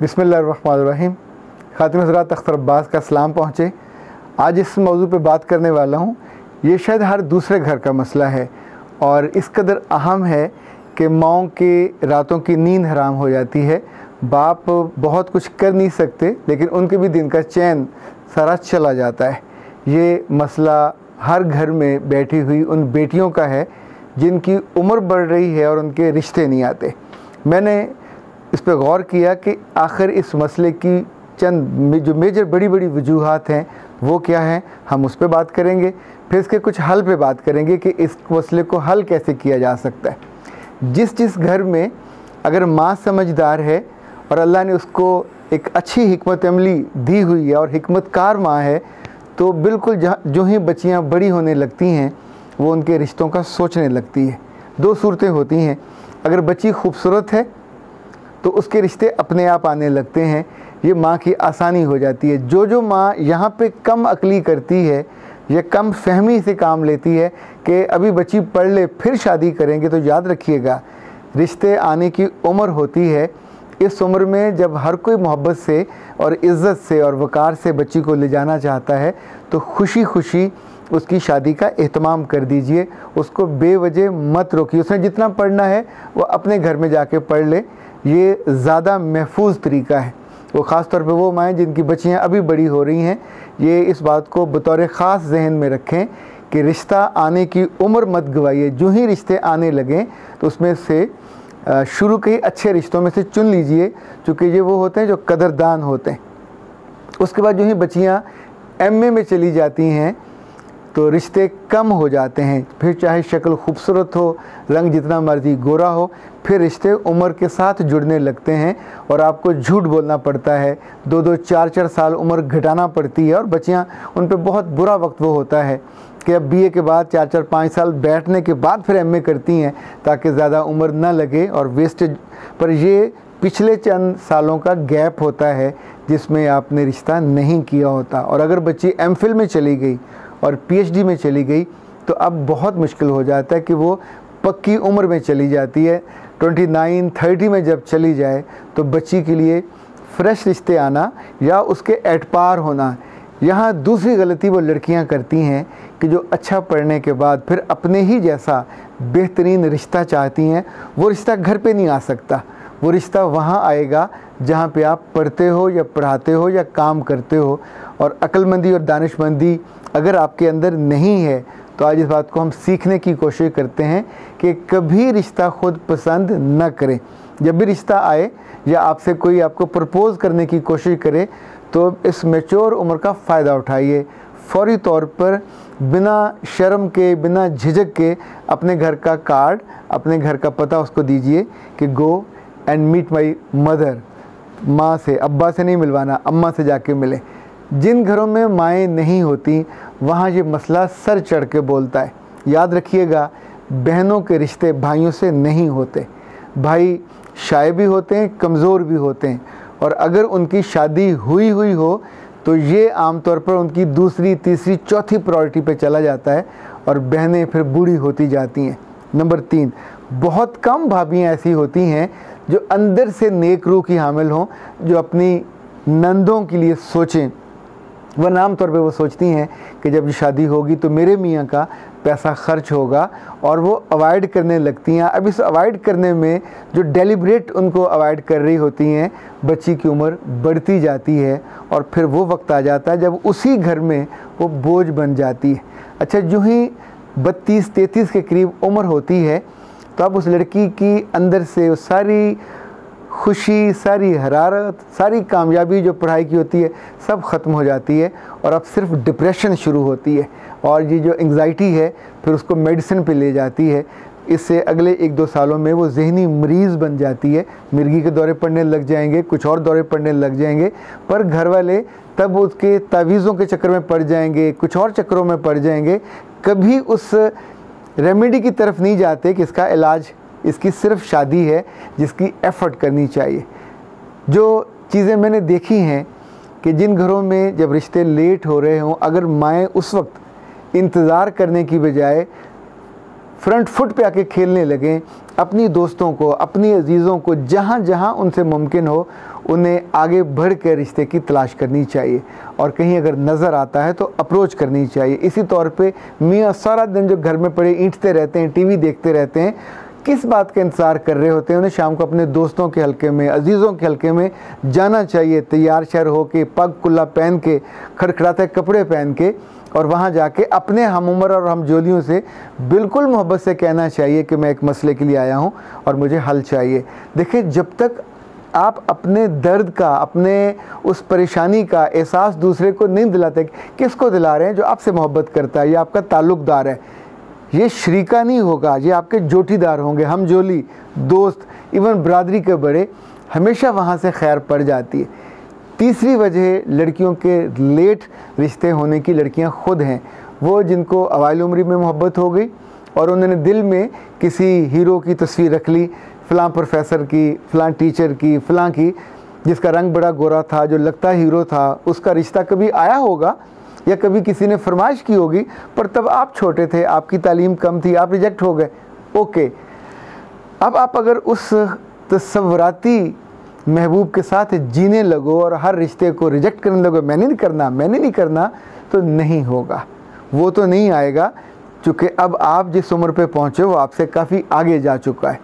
बिस्मिल्लाहिर्रहमानिर्रहीम। खातिन हज़रात, अख्तर अब्बास का सलाम पहुँचे। आज इस मौजू पे बात करने वाला हूँ। ये शायद हर दूसरे घर का मसला है और इस कदर अहम है कि माओं के रातों की नींद हराम हो जाती है। बाप बहुत कुछ कर नहीं सकते लेकिन उनके भी दिन का चैन सारा चला जाता है। ये मसला हर घर में बैठी हुई उन बेटियों का है जिनकी उम्र बढ़ रही है और उनके रिश्ते नहीं आते। मैंने इस पर गौर किया कि आखिर इस मसले की चंद जो मेजर बड़ी बड़ी वजूहात हैं वो क्या हैं। हम उस पर बात करेंगे, फिर इसके कुछ हल पे बात करेंगे कि इस मसले को हल कैसे किया जा सकता है। जिस घर में अगर माँ समझदार है और अल्लाह ने उसको एक अच्छी हिकमत अमली दी हुई है और हिकमतकार माँ है, तो बिल्कुल जो ही बच्चियाँ बड़ी होने लगती हैं वो उनके रिश्तों का सोचने लगती है। दो सूरतें होती हैं। अगर बच्ची खूबसूरत है तो उसके रिश्ते अपने आप आने लगते हैं। ये माँ की आसानी हो जाती है। जो माँ यहाँ पे कम अकली करती है या कम फहमी से काम लेती है कि अभी बच्ची पढ़ ले फिर शादी करेंगे, तो याद रखिएगा रिश्ते आने की उम्र होती है। इस उम्र में जब हर कोई मोहब्बत से और इज़्ज़त से और वक़ार से बच्ची को ले जाना चाहता है तो खुशी खुशी उसकी शादी का एहतमाम कर दीजिए। उसको बेवजह मत रोकिए। उसने जितना पढ़ना है वो अपने घर में जाके पढ़ ले। ये ज़्यादा महफूज तरीका है। वो ख़ास तौर पे वो माएँ जिनकी बच्चियाँ अभी बड़ी हो रही हैं, ये इस बात को बतौर ख़ास जहन में रखें कि रिश्ता आने की उम्र मत गवाइए। जो ही रिश्ते आने लगें तो उसमें से शुरू के अच्छे रिश्तों में से चुन लीजिए, क्योंकि ये वो होते हैं जो कदरदान होते हैं। उसके बाद जो ही बच्चियाँ एमए में चली जाती हैं तो रिश्ते कम हो जाते हैं। फिर चाहे शक्ल खूबसूरत हो, रंग जितना मर्जी गोरा हो, फिर रिश्ते उम्र के साथ जुड़ने लगते हैं और आपको झूठ बोलना पड़ता है। 2-2, 4-4 साल उम्र घटाना पड़ती है और बच्चियां उन पे बहुत बुरा वक्त वो होता है कि अब बीए के बाद 4-4, 5 साल बैठने के बाद फिर एमए करती हैं ताकि ज़्यादा उम्र ना लगे और वेस्टेज। पर ये पिछले चंद सालों का गैप होता है जिसमें आपने रिश्ता नहीं किया होता। और अगर बच्ची एमफिल में चली गई और पीएचडी में चली गई तो अब बहुत मुश्किल हो जाता है कि वो पक्की उम्र में चली जाती है। 29-30 में जब चली जाए तो बच्ची के लिए फ्रेश रिश्ते आना या उसके एट पार होना। यहाँ दूसरी गलती वो लड़कियाँ करती हैं कि जो अच्छा पढ़ने के बाद फिर अपने ही जैसा बेहतरीन रिश्ता चाहती हैं। वो रिश्ता घर पे नहीं आ सकता। वो रिश्ता वहाँ आएगा जहाँ पे आप पढ़ते हो या पढ़ाते हो या काम करते हो। और अक्लमंदी और दानिशमंदी अगर आपके अंदर नहीं है तो आज इस बात को हम सीखने की कोशिश करते हैं कि कभी रिश्ता खुद पसंद न करें। जब भी रिश्ता आए या आपसे कोई आपको प्रपोज़ करने की कोशिश करे तो इस मैच्योर उम्र का फ़ायदा उठाइए। फौरी तौर पर बिना शर्म के, बिना झिझक के अपने घर का कार्ड, अपने घर का पता उसको दीजिए कि go and meet my mother. माँ से, अब्बा से नहीं मिलवाना, अम्मा से जाके मिले। जिन घरों में माएँ नहीं होती वहाँ ये मसला सर चढ़ के बोलता है। याद रखिएगा, बहनों के रिश्ते भाइयों से नहीं होते। भाई शाये भी होते हैं, कमज़ोर भी होते हैं, और अगर उनकी शादी हुई हो तो ये आमतौर पर उनकी दूसरी, तीसरी, चौथी प्रायोरिटी पे चला जाता है और बहनें फिर बूढ़ी होती जाती हैं। नंबर 3, बहुत कम भाभियाँ ऐसी होती हैं जो अंदर से नेक रूह की हामिल हों, जो अपनी नंदों के लिए सोचें। वह आमतौर पे वो सोचती हैं कि जब शादी होगी तो मेरे मियाँ का पैसा खर्च होगा, और वो अवॉइड करने लगती हैं। अब इस अवॉइड करने में जो डेलिब्रेट उनको अवॉइड कर रही होती हैं, बच्ची की उम्र बढ़ती जाती है और फिर वो वक्त आ जाता है जब उसी घर में वो बोझ बन जाती है। अच्छा, जो ही 32-33 के करीब उम्र होती है तो अब उस लड़की की अंदर से वो सारी खुशी, सारी हरारत, सारी कामयाबी जो पढ़ाई की होती है सब ख़त्म हो जाती है और अब सिर्फ डिप्रेशन शुरू होती है। और ये जो एंग्ज़ाइटी है फिर उसको मेडिसिन पे ले जाती है। इससे अगले 1-2 सालों में वो जहनी मरीज़ बन जाती है। मिर्गी के दौरे पड़ने लग जाएंगे, कुछ और दौरे पड़ने लग जाएंगे, पर घर वाले तब उसके तावीज़ों के चक्कर में पड़ जाएंगे, कुछ और चक्करों में पड़ जाएंगे। कभी उस रेमेडी की तरफ नहीं जाते कि इसका इलाज, इसकी सिर्फ शादी है जिसकी एफ़र्ट करनी चाहिए। जो चीज़ें मैंने देखी हैं कि जिन घरों में जब रिश्ते लेट हो रहे हों, अगर माएँ उस वक्त इंतज़ार करने की बजाय फ्रंट फुट पे आके खेलने लगें, अपनी दोस्तों को, अपनी अजीज़ों को जहाँ जहाँ उनसे मुमकिन हो उन्हें आगे बढ़ कर रिश्ते की तलाश करनी चाहिए, और कहीं अगर नज़र आता है तो अप्रोच करनी चाहिए। इसी तौर पे मियाँ सारा दिन जो घर में पड़े ईंटते रहते हैं, टीवी देखते रहते हैं, किस बात का इंतज़ार कर रहे होते हैं? उन्हें शाम को अपने दोस्तों के हल्के में, अजीज़ों के हल्के में जाना चाहिए, तैयार शर हो के, पग कुल्ला पहन के, खड़खड़ाते कपड़े पहन के, और वहाँ जाके अपने हम उम्र और हम जोलियों से बिल्कुल मोहब्बत से कहना चाहिए कि मैं एक मसले के लिए आया हूँ और मुझे हल चाहिए। देखिए, जब तक आप अपने दर्द का, अपने उस परेशानी का एहसास दूसरे को नहीं दिलाते, किसको दिला रहे हैं? जो आपसे मोहब्बत करता है, ये आपका ताल्लुक़दार है, ये शरीका नहीं होगा, ये आपके जोटीदार होंगे, हम जोली, दोस्त, इवन बरादरी के बड़े, हमेशा वहाँ से खैर पड़ जाती है। तीसरी वजह लड़कियों के लेट रिश्ते होने की लड़कियाँ खुद हैं, वो जिनको अवाइल उम्री में मोहब्बत हो गई और उन्होंने दिल में किसी हीरो की तस्वीर रख ली, फ़लाँ प्रोफेसर की, फ़लाँ टीचर की, फ़लाँ की, जिसका रंग बड़ा गोरा था, जो लगता हीरो था, उसका रिश्ता कभी आया होगा या कभी किसी ने फरमाइश की होगी, पर तब आप छोटे थे, आपकी तालीम कम थी, आप रिजेक्ट हो गए। ओके, अब आप अगर उस तसव्वुराती महबूब के साथ जीने लगो और हर रिश्ते को रिजेक्ट करने लगो, मैंने नहीं करना, तो नहीं होगा, वो तो नहीं आएगा, क्योंकि अब आप जिस उम्र पे पहुँचे वो आपसे काफ़ी आगे जा चुका है।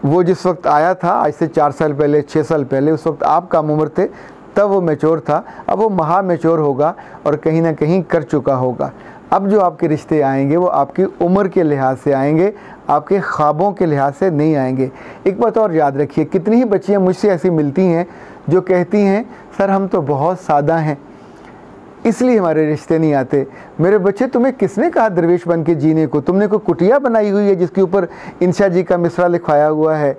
वो जिस वक्त आया था, आज से 4 साल पहले, 6 साल पहले, उस वक्त आप कम उम्र थे, तब वो मैच्योर था, अब वो महा मैच्योर होगा और कहीं ना कहीं कर चुका होगा। अब जो आपके रिश्ते आएंगे वो आपकी उम्र के लिहाज से आएंगे, आपके ख्वाबों के लिहाज से नहीं आएंगे। एक बात और याद रखिए, कितनी ही बच्चियाँ मुझसे ऐसी मिलती हैं जो कहती हैं, सर हम तो बहुत सादा हैं, इसलिए हमारे रिश्ते नहीं आते। मेरे बच्चे, तुम्हें किसने कहा दरवेश बन के जीने को? तुमने कोई कुटिया बनाई हुई है जिसके ऊपर इंशा जी का मिसरा लिखवाया हुआ है?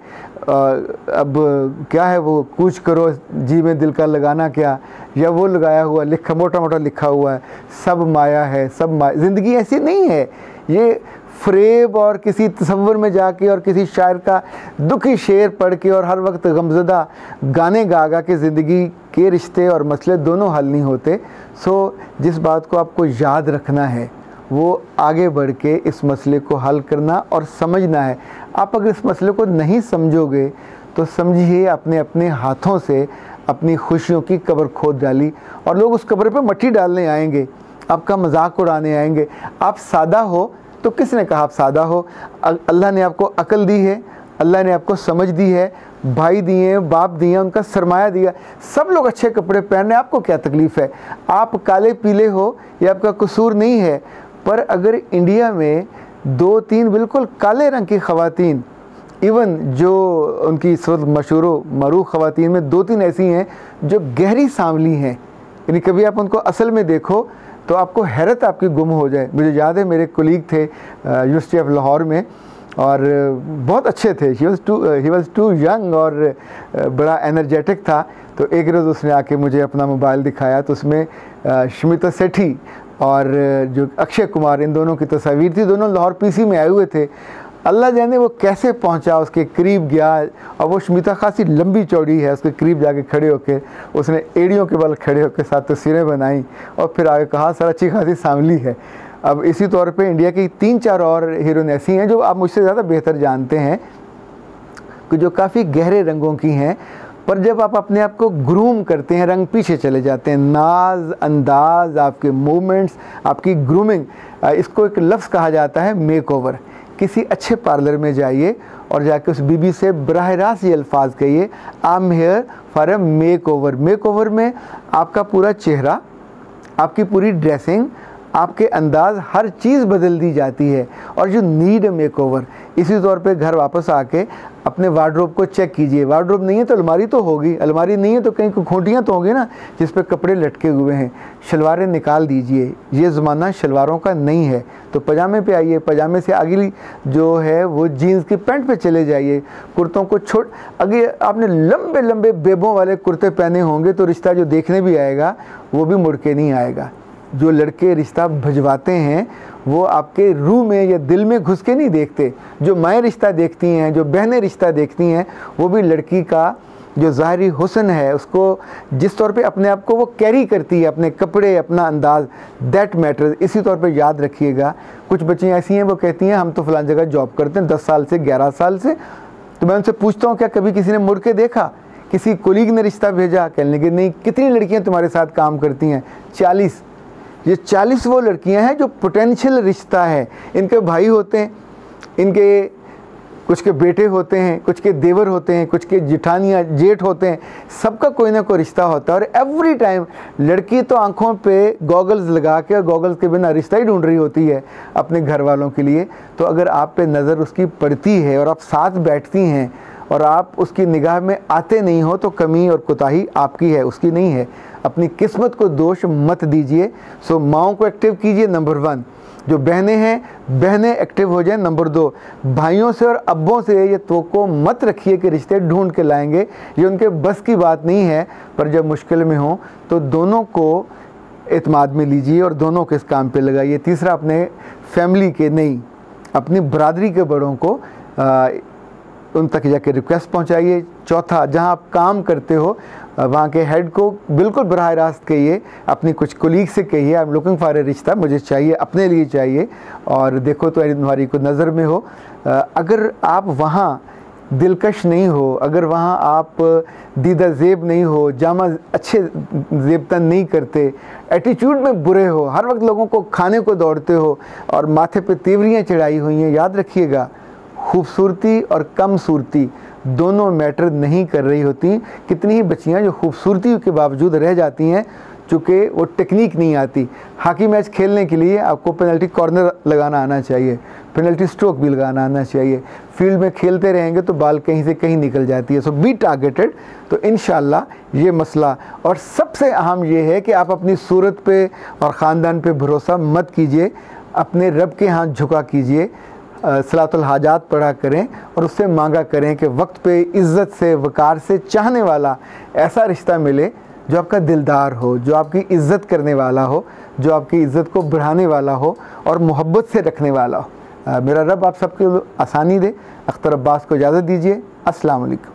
अब क्या है वो, कूच करो जी में दिल का लगाना क्या, या वो लगाया हुआ लिखा, मोटा मोटा लिखा हुआ है, सब माया है, सब माया। ज़िंदगी ऐसी नहीं है। ये फ्रेब और किसी तसव्वुर में जाके और किसी शायर का दुखी शेर पढ़ के और हर वक्त गमज़दा गाने गा गा के ज़िंदगी के रिश्ते और मसले दोनों हल नहीं होते। सो जिस बात को आपको याद रखना है वो आगे बढ़ के इस मसले को हल करना और समझना है। आप अगर इस मसले को नहीं समझोगे तो समझिए अपने अपने हाथों से अपनी खुशियों की कब्र खोद डाली, और लोग उस कब्र पे मट्टी डालने आएंगे, आपका मजाक उड़ाने आएंगे। आप सादा हो तो किसने कहा आप सादा हो? अल्लाह ने आपको अकल दी है, अल्लाह ने आपको समझ दी है, भाई दिए, बाप दिए, उनका सरमाया दिया। सब लोग अच्छे कपड़े पहन रहे हैं, आपको क्या तकलीफ़ है? आप काले पीले हो, ये आपका कसूर नहीं है। पर अगर इंडिया में 2-3 बिल्कुल काले रंग की ख़वातीन, इवन जो उनकी इस वक्त मशहूर मरूफ ख़वातीन में 2-3 ऐसी हैं जो गहरी सांवली हैं, यानी कभी आप उनको असल में देखो तो आपको हैरत आपकी गुम हो जाए। मुझे याद है, मेरे कोलीग थे यूनिवर्सिटी ऑफ लाहौर में, और बहुत अच्छे थे। ही वॉज टू यंग और बड़ा एनर्जेटिक था। तो एक रोज़ उसने आके मुझे अपना मोबाइल दिखाया, तो उसमें शमिता सेठी और जो अक्षय कुमार, इन दोनों की तस्वीर थी। दोनों लाहौर पीसी में आए हुए थे। अल्लाह जाने वो कैसे पहुंचा, उसके करीब गया, और वो शमिता खासी लंबी चौड़ी है, उसके करीब जाके खड़े होकर उसने एड़ियों के बल खड़े होकर साथ तस्वीरें बनाई, और फिर आगे कहा सर अच्छी खासी सांवली है। अब इसी तौर पे इंडिया की 3-4 और हीरोइन ऐसी हैं जो आप मुझसे ज़्यादा बेहतर जानते हैं, कि जो काफ़ी गहरे रंगों की हैं, पर जब आप अपने आप को ग्रूम करते हैं, रंग पीछे चले जाते हैं। नाज, अंदाज, आपके मूवमेंट्स, आपकी ग्रूमिंग, इसको एक लफ्ज़ कहा जाता है मेकओवर। किसी अच्छे पार्लर में जाइए और जाके उस बीबी से बराह रास्त ये अल्फाज कहिए, I am here for a makeover. Makeover में आपका पूरा चेहरा, आपकी पूरी ड्रेसिंग, आपके अंदाज, हर चीज़ बदल दी जाती है। और जो नीड मेकओवर, इसी तौर पे घर वापस आके अपने वार्डरोब को चेक कीजिए। वार्डरोब नहीं है तो अलमारी तो होगी, अलमारी नहीं है तो कहीं खूंटियाँ तो होंगी ना जिस पे कपड़े लटके हुए हैं। शलवारें निकाल दीजिए, ये ज़माना शलवारों का नहीं है। तो पजामे पे आइए, पजामे से अगली जो है वो जीन्स की पैंट पे चले जाइए। कुर्तों को अगर आपने लंबे लंबे बेबों वाले कुर्ते पहने होंगे तो रिश्ता जो देखने भी आएगा वो भी मुड़ के नहीं आएगा। जो लड़के रिश्ता भिजवाते हैं वो आपके रूह में या दिल में घुस के नहीं देखते। जो माएँ रिश्ता देखती हैं, जो बहनें रिश्ता देखती हैं, वो भी लड़की का जो ज़ाहरी हुस्न है उसको जिस तौर पे अपने आप को वो कैरी करती है, अपने कपड़े, अपना अंदाज़, दैट मैटर, इसी तौर पे याद रखिएगा। कुछ बच्चियाँ ऐसी हैं वो कहती हैं हम तो फ़लाँ जगह जॉब करते हैं 10 साल से 11 साल से, तो मैं उनसे पूछता हूँ क्या कभी किसी ने मुड़ के देखा, किसी कोलीग ने रिश्ता भेजा? कहने लगे नहीं। कितनी लड़कियाँ तुम्हारे साथ काम करती हैं? 40। ये 40 वो लड़कियाँ हैं जो पोटेंशियल रिश्ता है। इनके भाई होते हैं, इनके कुछ के बेटे होते हैं, कुछ के देवर होते हैं, कुछ के जिठानियाँ जेठ होते हैं, सबका कोई ना कोई रिश्ता होता है। और एवरी टाइम लड़की तो आंखों पे गॉगल्स लगा के, गॉगल्स के बिना रिश्ता ही ढूंढ रही होती है अपने घर वालों के लिए। तो अगर आप पे नज़र उसकी पड़ती है और आप साथ बैठती हैं और आप उसकी निगाह में आते नहीं हो, तो कमी और कोताही आपकी है, उसकी नहीं है। अपनी किस्मत को दोष मत दीजिए। सो माओं को एक्टिव कीजिए, नंबर 1। जो बहनें हैं, बहनें एक्टिव हो जाएं, नंबर 2। भाइयों से और अब्बों से ये तो मत रखिए कि रिश्ते ढूंढ के लाएंगे, ये उनके बस की बात नहीं है। पर जब मुश्किल में हो तो दोनों को एतमाद में लीजिए और दोनों को इस काम पे लगाइए। तीसरा, अपने फैमिली के नहीं, अपनी बरादरी के बड़ों को उन तक जाके रिक्वेस्ट पहुंचाइए। चौथा, जहां आप काम करते हो वहाँ के हेड को बिल्कुल बराह रास्त कहिए, अपनी कुछ कोलीग से कहिए I am looking for a रिश्ता, मुझे चाहिए, अपने लिए चाहिए, और देखो तो तुम्हारी को नज़र में हो। अगर आप वहाँ दिलकश नहीं हो, अगर वहाँ आप दीदा ज़ेब नहीं हो, जामा अच्छे ज़ेबतन नहीं करते, एटीट्यूड में बुरे हो, हर वक्त लोगों को खाने को दौड़ते हो और माथे पे तीवरियाँ चढ़ाई हुई हैं, याद रखिएगा खूबसूरती और कम सूरती दोनों मैटर नहीं कर रही होती। कितनी ही बच्चियाँ जो खूबसूरती के बावजूद रह जाती हैं, चूँकि वो टेक्निक नहीं आती। हॉकी मैच खेलने के लिए आपको पेनल्टी कॉर्नर लगाना आना चाहिए, पेनल्टी स्ट्रोक भी लगाना आना चाहिए। फील्ड में खेलते रहेंगे तो बाल कहीं से कहीं निकल जाती है। सो बी टारगेटेड। तो इंशाल्लाह ये मसला, और सबसे अहम ये है कि आप अपनी सूरत पे और ख़ानदान पे भरोसा मत कीजिए, अपने रब के हाथ झुका कीजिए, सलातुल हाजात पढ़ा करें और उससे मांगा करें कि वक्त पे इज़्ज़त से, वक़ार से चाहने वाला ऐसा रिश्ता मिले जो आपका दिलदार हो, जो आपकी इज़्ज़त करने वाला हो, जो आपकी इज़्ज़त को बढ़ाने वाला हो और मोहब्बत से रखने वाला हो। मेरा रब आप सबके आसानी दे। अख्तर अब्बास को इजाज़त दीजिए। अस्सलाम वालेकुम।